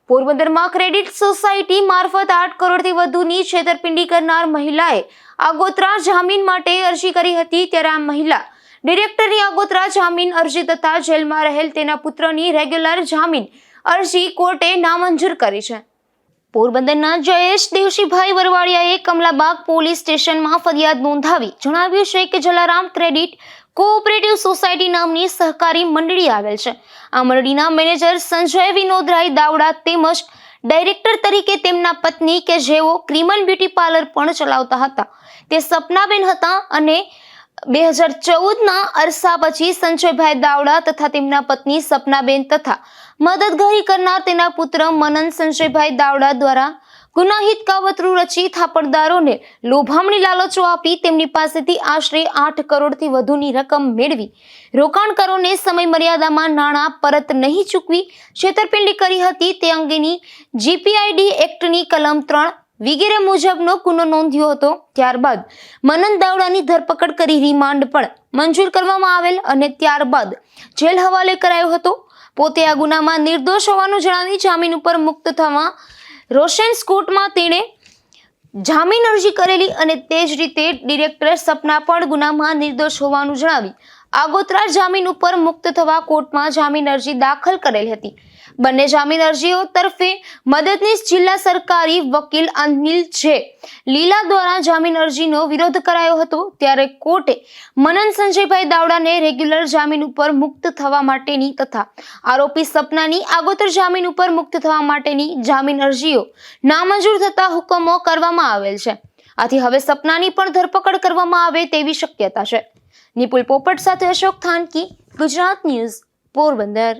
પોરબંદરમાં credit society મારફત 8 કરોડથી વધુની છેતરપિંડી કરનાર મહિલાએ આગોતરા જામીન માટે અરજી કરી હતી। ત્યારે આ મહિલા ડિરેક્ટરની આગોતરા જામીન અરજી તથા જેલમાં રહેલ તેના પુત્રની રેગ્યુલર જામીન અરજી કોર્ટે નામંજૂર કરી છે। પોરબંદરના જયેશ દેવશીભાઈ વરવાડિયાએ કમલાબાગ પોલીસ સ્ટેશનમાં ફરિયાદ નોંધાવી જણાવ્યું છે કે જલારામ ક્રેડિટ કોઓપરેટિવ સોસાયટી નામની સહકારી મંડળી આવેલ છે। આ મંડળીના મેનેજર સંજય વિનોદરાય દાવડા તેમજ ડાયરેક્ટર તરીકે તેમના પત્ની કે જેઓ ક્રીમન બ્યુટી પાર્લર પણ ચલાવતા હતા તે સપનાબેન હતા અને 2014ના અરસા પછી સંજયભાઈ દાવડા તથા તેમના પત્ની સપનાબેન તથા મદદગારી કરનાર તેના પુત્ર મનન સંજયભાઈ દાવડા દ્વારા ગુનાહિત કાવતરું રચી થાપણદારોને લોભામણી લાલચો આપી તેમની પાસેથી આશરે 8 કરોડથી વધુની રકમ મેળવી રોકાણકારોને સમય મર્યાદામાં નાણાં પરત નહીં ચૂકવી છેતરપિંડી કરી હતી। તે અંગેની જીપીઆઈડી એક્ટની કલમ 3 વગેરે મુજબનો ગુનો નોંધ્યો હતો। ત્યારબાદ મનન દાવડાની ધરપકડ કરી રિમાન્ડ પણ મંજૂર કરવામાં આવેલ અને ત્યારબાદ જેલ હવાલે કરાયો હતો। પોતે આ ગુનામાં નિર્દોષ હોવાનું જણાવી જામીન ઉપર મુક્ત થવા રોશન્સ કોર્ટમાં તેણે જામીન અરજી કરેલી અને તે જ રીતે ડિરેક્ટર સપના પણ ગુનામાં નિર્દોષ હોવાનું જણાવી આગોતરા જામીન ઉપર મુક્ત થવા કોર્ટમાં જામીન અરજી દાખલ કરેલી હતી। બંને જામીન અરજીઓ તરફે મદદનીશ જિલ્લા સરકારી વકીલ અનિલ જે લીલા દ્વારા જામીન અરજીનો વિરોધ કરાયો હતો। ત્યારે કોર્ટે મનન સંજયભાઈ દાવડાને રેગ્યુલર જામીન ઉપર મુક્ત થવા માટેની તથા આરોપી સપનાની આગોતર જામીન ઉપર મુક્ત થવા માટેની જામીન અરજીઓ નામંજૂર થતા હુકમો કરવામાં આવેલ છે। આથી હવે સપનાની પણ ધરપકડ કરવામાં આવે તેવી શક્યતા છે। નિપુલ પોપટ સાથે અશોક થાનકી, ગુજરાત ન્યૂઝ, પોરબંદર।